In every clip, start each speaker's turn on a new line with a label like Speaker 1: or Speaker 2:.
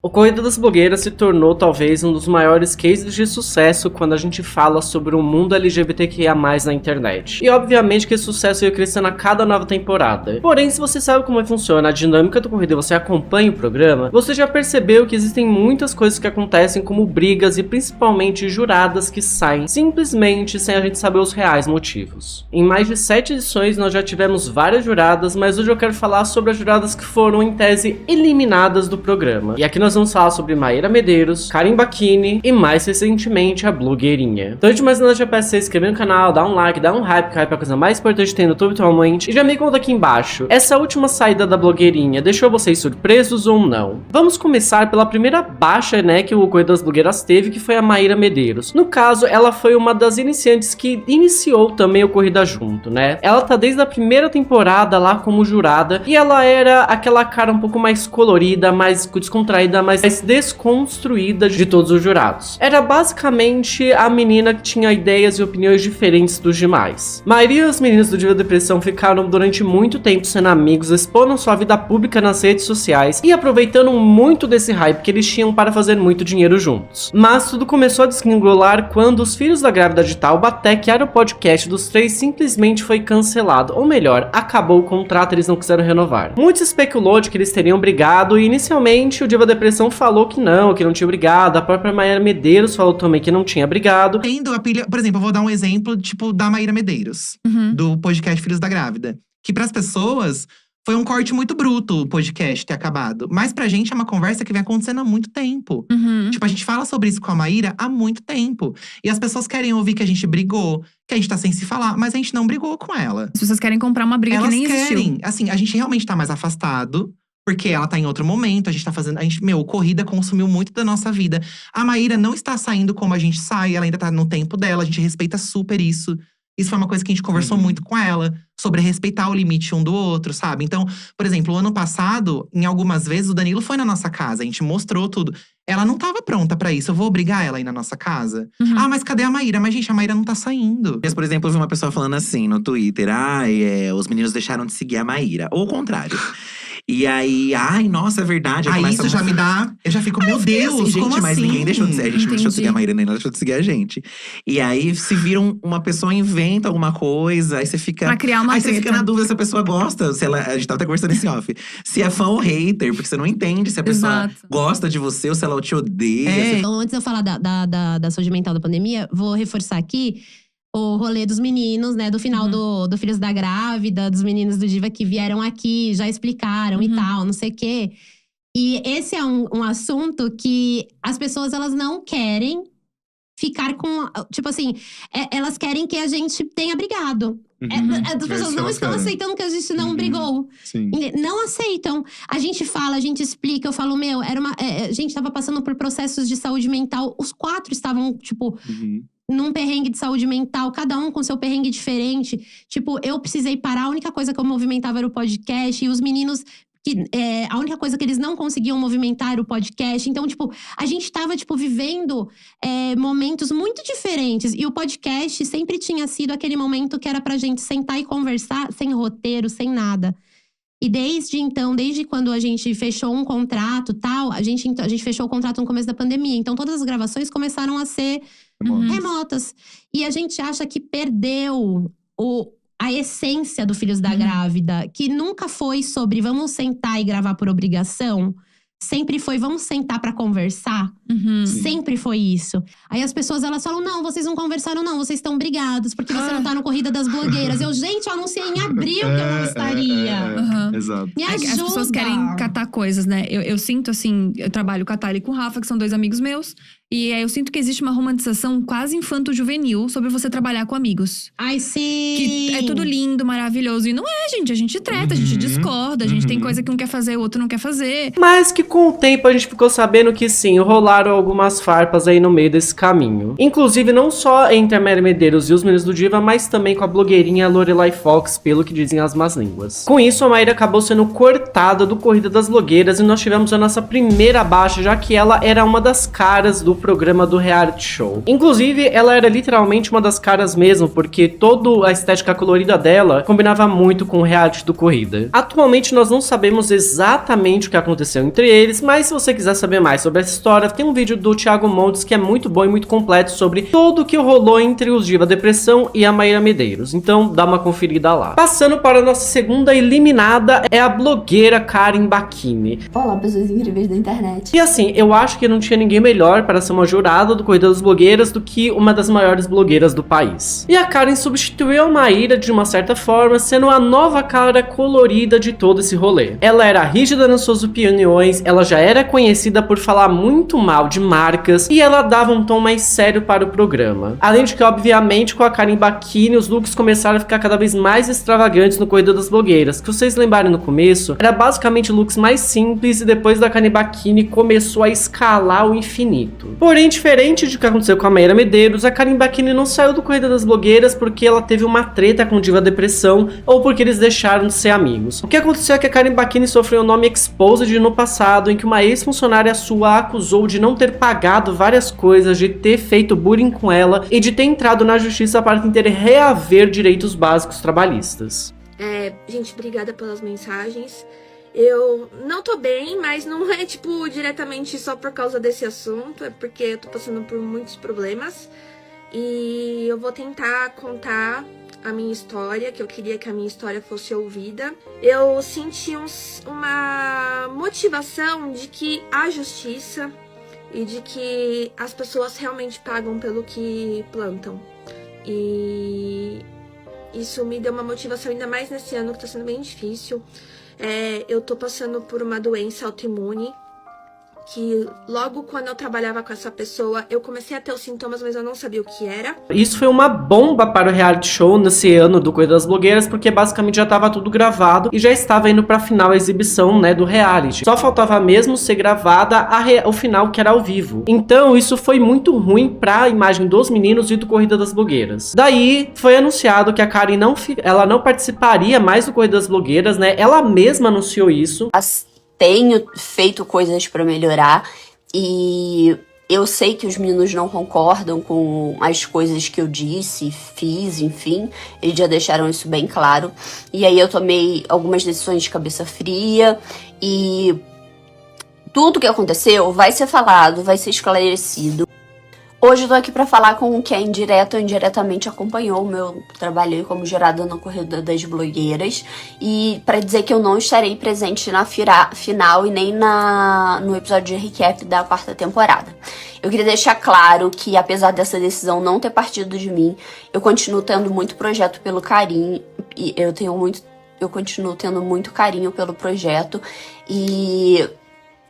Speaker 1: O Corrida das Blogueiras se tornou talvez um dos maiores cases de sucesso quando a gente fala sobre o mundo LGBTQIA+ na internet. E obviamente que esse sucesso ia crescendo a cada nova temporada. Porém, se você sabe como funciona a dinâmica do Corrida e você acompanha o programa, você já percebeu que existem muitas coisas que acontecem, como brigas e principalmente juradas que saem simplesmente sem a gente saber os reais motivos. Em mais de 7 edições nós já tivemos várias juradas, mas hoje eu quero falar sobre as juradas que foram em tese eliminadas do programa. E aqui nós vamos falar sobre Maíra Medeiros, Karen Bacchini e mais recentemente a blogueirinha. Então, antes de mais nada, já peço você se inscrever no canal, dar um like, dar um hype, que hype é a coisa mais importante que tem no YouTube atualmente. E já me conta aqui embaixo, essa última saída da blogueirinha deixou vocês surpresos ou não? Vamos começar pela primeira baixa, né, que o Corrida das Blogueiras teve, que foi a Maíra Medeiros. No caso, ela foi uma das iniciantes que iniciou também o Corrida junto, né? Ela tá desde a primeira temporada lá como jurada, e ela era aquela cara um pouco mais colorida, mais descontraída, mais desconstruída de todos os jurados. Era basicamente a menina que tinha ideias e opiniões diferentes dos demais. A maioria dos meninos do Diva Depressão ficaram durante muito tempo sendo amigos, expondo sua vida pública nas redes sociais e aproveitando muito desse hype que eles tinham para fazer muito dinheiro juntos. Mas tudo começou a desgringolar quando os Filhos da Grávida de Taubaté, que era o podcast dos três, simplesmente foi cancelado, ou melhor, acabou o contrato e eles não quiseram renovar. Muito especulou de que eles teriam brigado e inicialmente o Diva Depressão falou que não tinha brigado. A própria Maíra Medeiros falou também que não tinha brigado.
Speaker 2: Tendo a pilha, por exemplo, eu vou dar um exemplo, tipo, da Maíra Medeiros, do podcast Filhos da Grávida. Que pras pessoas foi um corte muito bruto o podcast ter acabado. Mas pra gente é uma conversa que vem acontecendo há muito tempo. Tipo, a gente fala sobre isso com a Maíra há muito tempo. E as pessoas querem ouvir que a gente brigou, que a gente tá sem se falar, mas a gente não brigou com ela.
Speaker 3: As pessoas querem comprar uma briga
Speaker 2: Elas
Speaker 3: que nem existiu.
Speaker 2: querem, assim, a gente realmente tá mais afastado. Porque ela tá em outro momento, a gente tá fazendo… Corrida consumiu muito da nossa vida. A Maíra não está saindo como a gente sai, ela ainda tá no tempo dela, a gente respeita super isso. Isso foi uma coisa que a gente conversou muito com ela, sobre respeitar o limite um do outro, sabe? Então, por exemplo, o ano passado, em algumas vezes, o Danilo foi na nossa casa, a gente mostrou tudo. Ela não tava pronta pra isso, eu vou obrigar ela a ir na nossa casa? Ah, mas cadê a Maíra? Mas, gente, a Maíra não tá saindo.
Speaker 4: Mas, por exemplo, eu vi uma pessoa falando assim no Twitter: os meninos deixaram de seguir a Maíra. Ou o contrário. E aí, nossa, é verdade.
Speaker 2: Aí isso já me dá… Eu já fico, meu Deus,
Speaker 4: assim, gente,
Speaker 2: como
Speaker 4: mas
Speaker 2: assim?
Speaker 4: ninguém deixou de seguir. A gente não deixou de seguir a
Speaker 3: Entendi.
Speaker 4: Maíra, nem ela deixou de seguir a gente. E aí, se viram uma pessoa inventa alguma coisa, aí você fica…
Speaker 3: Pra criar uma
Speaker 4: Aí você
Speaker 3: treta.
Speaker 4: fica na dúvida se a pessoa gosta. Se ela, a gente tava até conversando esse off. Se é fã ou hater, porque você não entende se a pessoa
Speaker 3: Exato.
Speaker 4: gosta de você ou se ela te odeia.
Speaker 5: Então, antes de eu falar da saúde mental da pandemia, vou reforçar aqui o rolê dos meninos, né? Do final do Filhos da Grávida, dos meninos do Diva que vieram aqui, já explicaram e tal, não sei o quê. E esse é um assunto que as pessoas, elas não querem ficar com… Tipo assim, elas querem que a gente tenha brigado. As pessoas não estão aceitando que a gente não brigou.
Speaker 6: Sim.
Speaker 5: Não aceitam. A gente fala, a gente explica. Eu falo, a gente tava passando por processos de saúde mental. Os 4 estavam, tipo… num perrengue de saúde mental, cada um com seu perrengue diferente. Tipo, eu precisei parar, a única coisa que eu movimentava era o podcast. E os meninos, a única coisa que eles não conseguiam movimentar era o podcast. Então, tipo, a gente tava, tipo, vivendo momentos muito diferentes. E o podcast sempre tinha sido aquele momento que era pra gente sentar e conversar, sem roteiro, sem nada. E desde então, desde quando a gente fechou um contrato tal, a gente fechou o contrato no começo da pandemia. Então, todas as gravações começaram a ser remotas. E a gente acha que perdeu a essência do Filhos da Grávida, que nunca foi sobre vamos sentar e gravar por obrigação. Sempre foi, vamos sentar pra conversar. Sempre foi isso. Aí as pessoas, elas falam, não, vocês não conversaram não, vocês estão brigados. Porque você não tá no Corrida das Blogueiras. Gente, eu anunciei em abril que eu não estaria.
Speaker 6: Exato.
Speaker 5: Me ajuda.
Speaker 3: As pessoas querem catar coisas, né? Eu sinto assim, eu trabalho com a Thalia e com o Rafa, que são 2 amigos meus. E aí eu sinto que existe uma romantização quase infanto-juvenil sobre você trabalhar com amigos.
Speaker 5: Ai, sim!
Speaker 3: Que é tudo lindo, maravilhoso. E não é, gente. A gente treta, a gente discorda. A gente tem coisa que um quer fazer, o outro não quer fazer.
Speaker 1: Mas que com o tempo a gente ficou sabendo que sim, rolaram algumas farpas aí no meio desse caminho. Inclusive, não só entre a Maíra Medeiros e os meninos do Diva, mas também com a blogueirinha Lorelai Fox, pelo que dizem as más línguas. Com isso, a Maíra acabou sendo cortada do Corrida das Blogueiras e nós tivemos a nossa primeira baixa, já que ela era uma das caras do programa do reality show. Inclusive, ela era literalmente uma das caras mesmo, porque toda a estética colorida dela combinava muito com o reality do Corrida. Atualmente, nós não sabemos exatamente o que aconteceu entre deles, mas se você quiser saber mais sobre essa história, tem um vídeo do Thiago Montes que é muito bom e muito completo sobre tudo o que rolou entre os Diva Depressão e a Maíra Medeiros, então dá uma conferida lá. Passando para a nossa segunda eliminada, é a blogueira Karen Bacchini.
Speaker 6: Olá, pessoas incríveis da internet.
Speaker 1: E assim, eu acho que não tinha ninguém melhor para ser uma jurada do Corrida das Blogueiras do que uma das maiores blogueiras do país. E a Karen substituiu a Maíra de uma certa forma, sendo a nova cara colorida de todo esse rolê. Ela era rígida nas suas opiniões, ela já era conhecida por falar muito mal de marcas e ela dava um tom mais sério para o programa. Além de que, obviamente, com a Karen Bacchini, os looks começaram a ficar cada vez mais extravagantes no Corrida das Blogueiras, que vocês lembrarem no começo, era basicamente looks mais simples e depois da Karen Bacchini começou a escalar ao infinito. Porém, diferente do que aconteceu com a Maíra Medeiros, a Karen Bacchini não saiu do Corrida das Blogueiras porque ela teve uma treta com Diva Depressão ou porque eles deixaram de ser amigos. O que aconteceu é que a Karen Bacchini sofreu o nome exposed no passado, em que uma ex-funcionária sua a acusou de não ter pagado várias coisas, de ter feito bullying com ela e de ter entrado na justiça para tentar reaver direitos básicos trabalhistas.
Speaker 7: Gente, obrigada pelas mensagens. Eu não tô bem, mas não é, diretamente só por causa desse assunto. É porque eu tô passando por muitos problemas. E eu vou tentar contar a minha história, que eu queria que a minha história fosse ouvida. Eu senti uma motivação de que há justiça e de que as pessoas realmente pagam pelo que plantam. E isso me deu uma motivação, ainda mais nesse ano que tá sendo bem difícil. Eu tô passando por uma doença autoimune, que logo quando eu trabalhava com essa pessoa, eu comecei a ter os sintomas, mas eu não sabia o que era.
Speaker 1: Isso foi uma bomba para o reality show nesse ano do Corrida das Blogueiras, porque basicamente já estava tudo gravado e já estava indo pra final a exibição, né, do reality. Só faltava mesmo ser gravada o final, que era ao vivo. Então isso foi muito ruim pra imagem dos meninos e do Corrida das Blogueiras. Daí foi anunciado que a Karen ela não participaria mais do Corrida das Blogueiras, né? Ela mesma anunciou isso.
Speaker 6: Tenho feito coisas pra melhorar e eu sei que os meninos não concordam com as coisas que eu disse, fiz, enfim. Eles já deixaram isso bem claro. E aí eu tomei algumas decisões de cabeça fria e tudo que aconteceu vai ser falado, vai ser esclarecido. Hoje eu tô aqui pra falar com quem direto ou indiretamente acompanhou o meu trabalho como jurada na Corrida das Blogueiras e pra dizer que eu não estarei presente na final e nem no episódio de recap da 4ª temporada. Eu queria deixar claro que, apesar dessa decisão não ter partido de mim, eu continuo tendo muito projeto pelo carinho e eu continuo tendo muito carinho pelo projeto e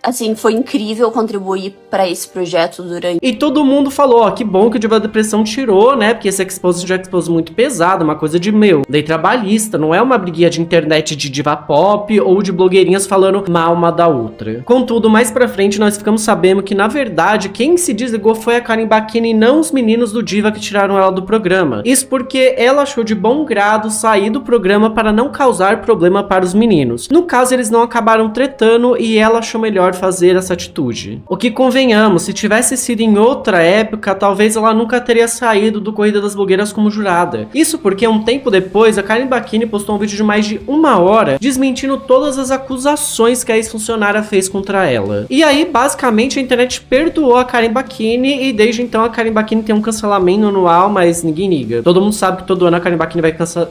Speaker 6: assim, foi incrível contribuir pra esse projeto durante...
Speaker 1: E todo mundo falou, ó, que bom que o Diva Depressão tirou, né? Porque esse expose já é expose muito pesado, uma coisa de, lei trabalhista, não é uma briguinha de internet de diva pop ou de blogueirinhas falando mal uma da outra. Contudo, mais pra frente, nós ficamos sabendo que, na verdade, quem se desligou foi a Karen Bacchini e não os meninos do Diva que tiraram ela do programa. Isso porque ela achou de bom grado sair do programa para não causar problema para os meninos. No caso, eles não acabaram tretando e ela achou melhor fazer essa atitude. O que, convenhamos, se tivesse sido em outra época, talvez ela nunca teria saído do Corrida das Blogueiras como jurada. Isso porque um tempo depois, a Karen Bacchini postou um vídeo de mais de 1 hora desmentindo todas as acusações que a ex-funcionária fez contra ela. E aí, basicamente, a internet perdoou a Karen Bacchini e desde então a Karen Bacchini tem um cancelamento anual, mas ninguém liga. Todo mundo sabe que todo ano a Karen Bacchini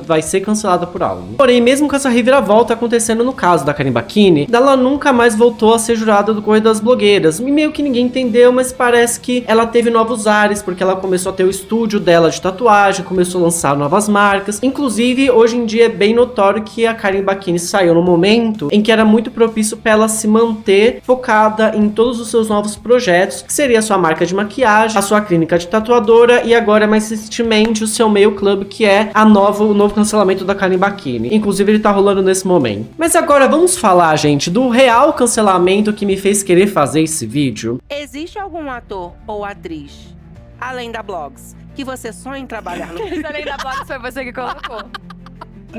Speaker 1: vai ser cancelada por algo. Porém, mesmo com essa reviravolta acontecendo no caso da Karen Bacchini, ela nunca mais voltou a ser jurada do Corrida das Blogueiras. E meio que ninguém entendeu, mas parece que ela teve novos ares, porque ela começou a ter o estúdio dela de tatuagem, começou a lançar novas marcas. Inclusive, hoje em dia é bem notório que a Karen Bacchini saiu no momento em que era muito propício para ela se manter focada em todos os seus novos projetos, que seria a sua marca de maquiagem, a sua clínica de tatuadora e agora, mais recentemente, o seu Mail Club, que é o novo cancelamento da Karen Bacchini. Inclusive, ele tá rolando nesse momento. Mas agora vamos falar, gente, do real cancelamento que me fez querer fazer esse vídeo.
Speaker 8: Existe algum ator ou atriz, além da Blogs, que você sonha em trabalhar no...
Speaker 3: Além da Blogs foi você que colocou.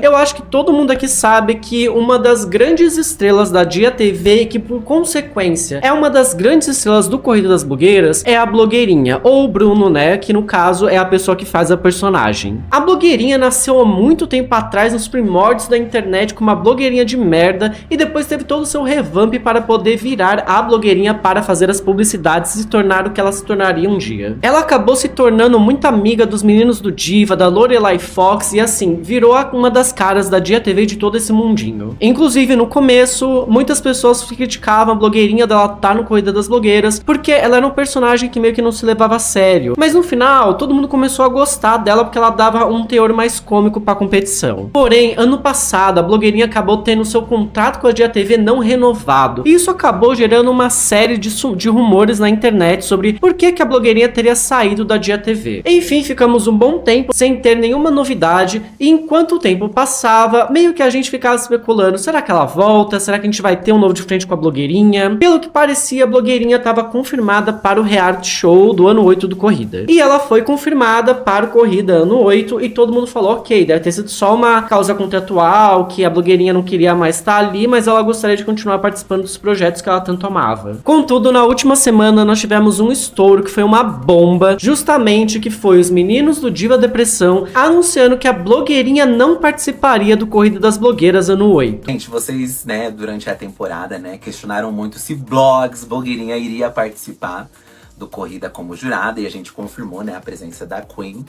Speaker 1: Eu acho que todo mundo aqui sabe que uma das grandes estrelas da Dia TV, e que por consequência é uma das grandes estrelas do Corrida das Blogueiras, é a blogueirinha, ou o Bruno, né, que no caso é a pessoa que faz a personagem. A blogueirinha nasceu há muito tempo atrás, nos primórdios da internet, como uma blogueirinha de merda, e depois teve todo o seu revamp para poder virar a blogueirinha para fazer as publicidades e se tornar o que ela se tornaria um dia. Ela acabou se tornando muito amiga dos meninos do Diva, da Lorelai Fox, e assim, virou uma das caras da Dia TV de todo esse mundinho. Inclusive, no começo, muitas pessoas criticavam a blogueirinha dela estar no Corrida das Blogueiras, porque ela era um personagem que meio que não se levava a sério. Mas no final, todo mundo começou a gostar dela porque ela dava um teor mais cômico pra competição. Porém, ano passado, a blogueirinha acabou tendo seu contrato com a Dia TV não renovado. E isso acabou gerando uma série de rumores na internet sobre por que a blogueirinha teria saído da Dia TV. Enfim, ficamos um bom tempo sem ter nenhuma novidade, e enquanto o tempo passava, meio que a gente ficava especulando, será que ela volta? Será que a gente vai ter um novo de frente com a blogueirinha? Pelo que parecia, a blogueirinha estava confirmada para o reality show do ano 8 do Corrida. E ela foi confirmada para o Corrida ano 8, e todo mundo falou, ok, deve ter sido só uma causa contratual, que a blogueirinha não queria mais estar ali, mas ela gostaria de continuar participando dos projetos que ela tanto amava. Contudo, na última semana nós tivemos um estouro que foi uma bomba, justamente que foi os meninos do Diva Depressão anunciando que a blogueirinha não participaria do Corrida das Blogueiras ano 8.
Speaker 4: Gente, vocês, né, durante a temporada, né, questionaram muito se blogueirinha iria participar do Corrida como jurada, e a gente confirmou, né, a presença da Queen.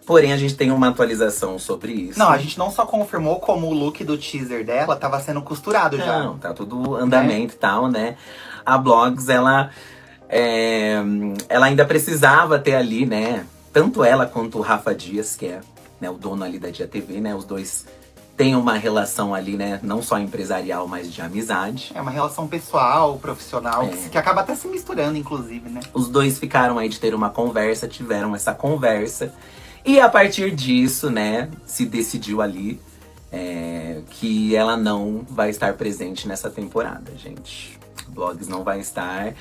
Speaker 4: Porém, a gente tem uma atualização sobre isso.
Speaker 9: Não, a gente não só confirmou, como o look do teaser dela tava sendo costurado já.
Speaker 4: Não, tá tudo andamento e tal, né? A Blogs, ela ainda precisava ter ali, né? Tanto ela quanto o Rafa Dias, que é, né, o dono ali da Dia TV, né? Os dois têm uma relação ali, né? Não só empresarial, mas de amizade.
Speaker 9: É uma relação pessoal, profissional, que acaba até se misturando, inclusive, né?
Speaker 4: Os dois ficaram aí de ter uma conversa, tiveram essa conversa. E a partir disso, né, se decidiu ali que ela não vai estar presente nessa temporada, gente. Blogs não vai estar.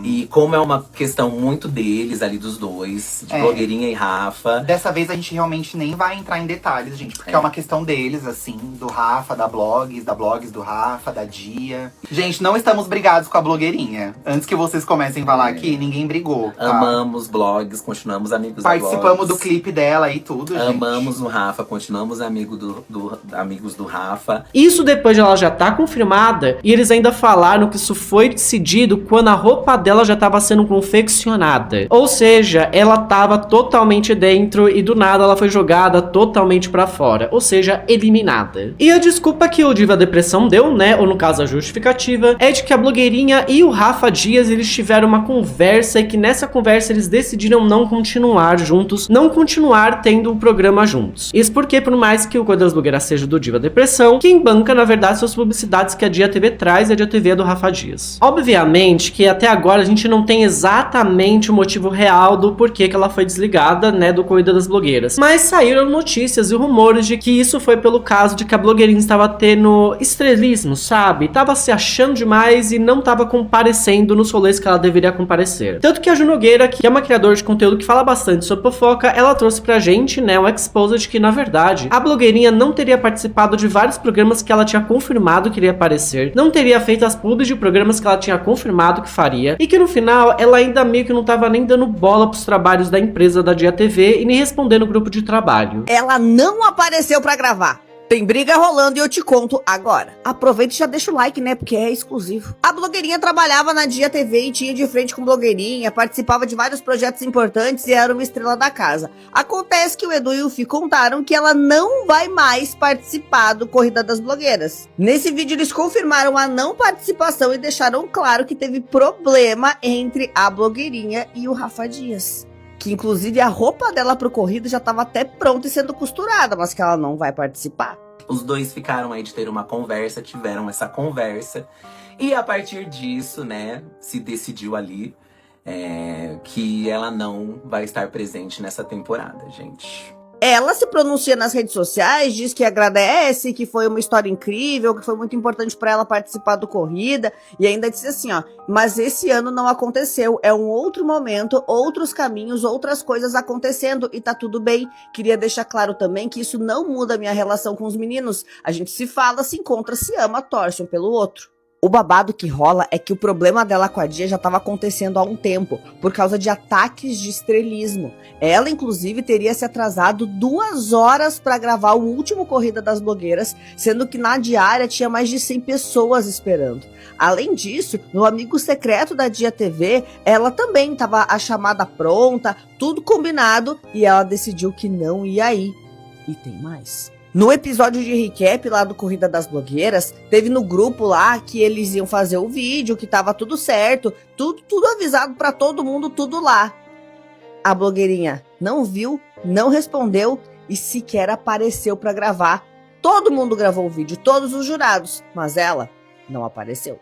Speaker 4: E como é uma questão muito deles ali, dos dois, de blogueirinha e Rafa.
Speaker 9: Dessa vez a gente realmente nem vai entrar em detalhes, gente. Porque é uma questão deles, assim, do Rafa, da Blogs do Rafa, da Dia. Gente, não estamos brigados com a blogueirinha. Antes que vocês comecem a falar aqui, ninguém brigou. Tá?
Speaker 4: Amamos Blogs, continuamos amigos da Blogs.
Speaker 9: Participamos do clipe dela e tudo, gente.
Speaker 4: Amamos o Rafa, continuamos amigos do Rafa.
Speaker 1: Isso depois de ela já tá confirmada, e eles ainda falaram que isso foi decidido quando a roupa dela já estava sendo confeccionada. Ou seja, ela estava totalmente dentro e do nada ela foi jogada totalmente pra fora. Ou seja, eliminada. E a desculpa que o Diva Depressão deu, né, ou no caso a justificativa, é de que a blogueirinha e o Rafa Dias, eles tiveram uma conversa e que nessa conversa eles decidiram não continuar juntos, não continuar tendo o programa juntos. Isso porque, por mais que o Corrida das Blogueiras seja do Diva Depressão, quem banca, na verdade, são as publicidades que a Dia TV traz, e a Dia TV é do Rafa Dias. Obviamente que até agora a gente não tem exatamente o motivo real do porquê que ela foi desligada, né, do Corrida das Blogueiras. Mas saíram notícias e rumores de que isso foi pelo caso de que a blogueirinha estava tendo estrelismo, sabe? Tava se achando demais e não tava comparecendo nos rolês que ela deveria comparecer. Tanto que a Ju Nogueira, que é uma criadora de conteúdo que fala bastante sobre fofoca, ela trouxe pra gente, né, um exposed que, na verdade, a blogueirinha não teria participado de vários programas que ela tinha confirmado que iria aparecer, não teria feito as publis de programas que ela tinha confirmado que faria, e que no final ela ainda meio que não tava nem dando bola pros trabalhos da empresa da Dia TV e nem respondendo o grupo de trabalho.
Speaker 10: Ela não apareceu pra gravar. Tem briga rolando e eu te conto agora. Aproveita e já deixa o like, né? Porque é exclusivo. A blogueirinha trabalhava na Dia TV e tinha de frente com blogueirinha, participava de vários projetos importantes e era uma estrela da casa. Acontece que o Edu e o Fih contaram que ela não vai mais participar do Corrida das Blogueiras. Nesse vídeo eles confirmaram a não participação e deixaram claro que teve problema entre a blogueirinha e o Rafa Dias. Que inclusive a roupa dela pro Corrida já estava até pronta e sendo costurada, mas que ela não vai participar.
Speaker 4: Os dois ficaram aí de ter uma conversa, tiveram essa conversa. E a partir disso, né, se decidiu ali que ela não vai estar presente nessa temporada, gente.
Speaker 10: Ela se pronuncia nas redes sociais, diz que agradece, que foi uma história incrível, que foi muito importante para ela participar do Corrida, e ainda disse assim, ó, mas esse ano não aconteceu, é um outro momento, outros caminhos, outras coisas acontecendo e tá tudo bem. Queria deixar claro também que isso não muda a minha relação com os meninos, a gente se fala, se encontra, se ama, torce um pelo outro. O babado que rola é que o problema dela com a Dia já estava acontecendo há um tempo, por causa de ataques de estrelismo. Ela, inclusive, teria se atrasado 2 horas para gravar o último Corrida das Blogueiras, sendo que na diária tinha mais de 100 pessoas esperando. Além disso, no amigo secreto da Dia TV, ela também estava a chamada pronta, tudo combinado, e ela decidiu que não ia ir. E tem mais. No episódio de recap lá do Corrida das Blogueiras, teve no grupo lá que eles iam fazer o vídeo, que tava tudo certo, tudo avisado pra todo mundo, tudo lá. A blogueirinha não viu, não respondeu e sequer apareceu pra gravar. Todo mundo gravou o vídeo, todos os jurados, mas ela não apareceu.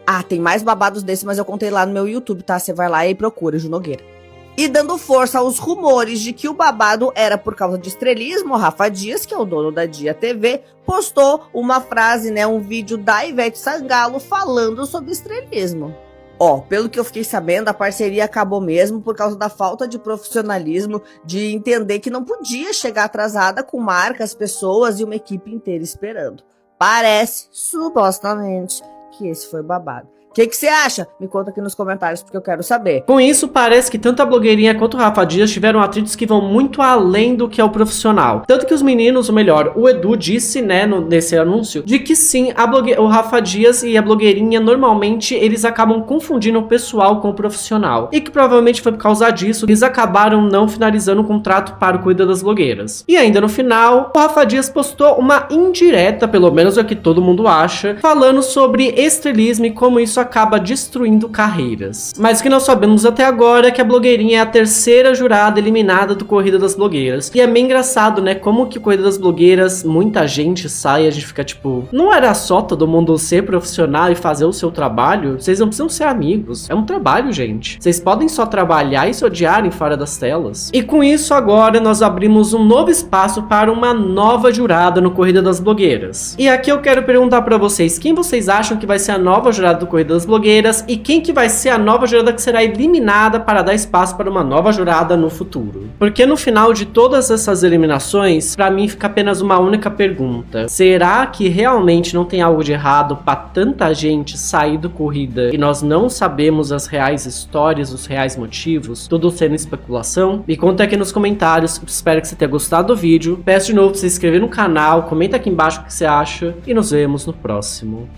Speaker 10: Ah, tem mais babados desse, mas eu contei lá no meu YouTube, tá? Você vai lá e procura, Ju Nogueira. E dando força aos rumores de que o babado era por causa de estrelismo, o Rafa Dias, que é o dono da Dia TV, postou uma frase, né, um vídeo da Ivete Sangalo falando sobre estrelismo. Ó, pelo que eu fiquei sabendo, a parceria acabou mesmo por causa da falta de profissionalismo, de entender que não podia chegar atrasada com marcas, pessoas e uma equipe inteira esperando. Parece, supostamente, que esse foi babado. O que você acha? Me conta aqui nos comentários porque eu quero saber.
Speaker 1: Com isso, parece que tanto a blogueirinha quanto o Rafa Dias tiveram atritos que vão muito além do que é o profissional. Tanto que os meninos, ou melhor, o Edu disse, né, nesse anúncio, de que sim, o Rafa Dias e a blogueirinha, normalmente, eles acabam confundindo o pessoal com o profissional. E que provavelmente foi por causa disso que eles acabaram não finalizando o contrato para o Corrida das Blogueiras. E ainda no final, o Rafa Dias postou uma indireta, pelo menos é o que todo mundo acha, falando sobre estrelismo e como isso acaba destruindo carreiras. Mas o que nós sabemos até agora é que a blogueirinha é a terceira jurada eliminada do Corrida das Blogueiras. E é meio engraçado, né? Como que o Corrida das Blogueiras, muita gente sai e a gente fica tipo, não era só todo mundo ser profissional e fazer o seu trabalho? Vocês não precisam ser amigos. É um trabalho, gente. Vocês podem só trabalhar e se odiarem fora das telas. E com isso agora nós abrimos um novo espaço para uma nova jurada no Corrida das Blogueiras. E aqui eu quero perguntar pra vocês, quem vocês acham que vai ser a nova jurada do Corrida das Blogueiras e quem que vai ser a nova jurada que será eliminada para dar espaço para uma nova jurada no futuro? Porque no final de todas essas eliminações, pra mim fica apenas uma única pergunta. Será que realmente não tem algo de errado para tanta gente sair do Corrida e nós não sabemos as reais histórias, os reais motivos, tudo sendo especulação? Me conta aqui nos comentários, espero que você tenha gostado do vídeo. Peço de novo para se inscrever no canal, comenta aqui embaixo o que você acha e nos vemos no próximo.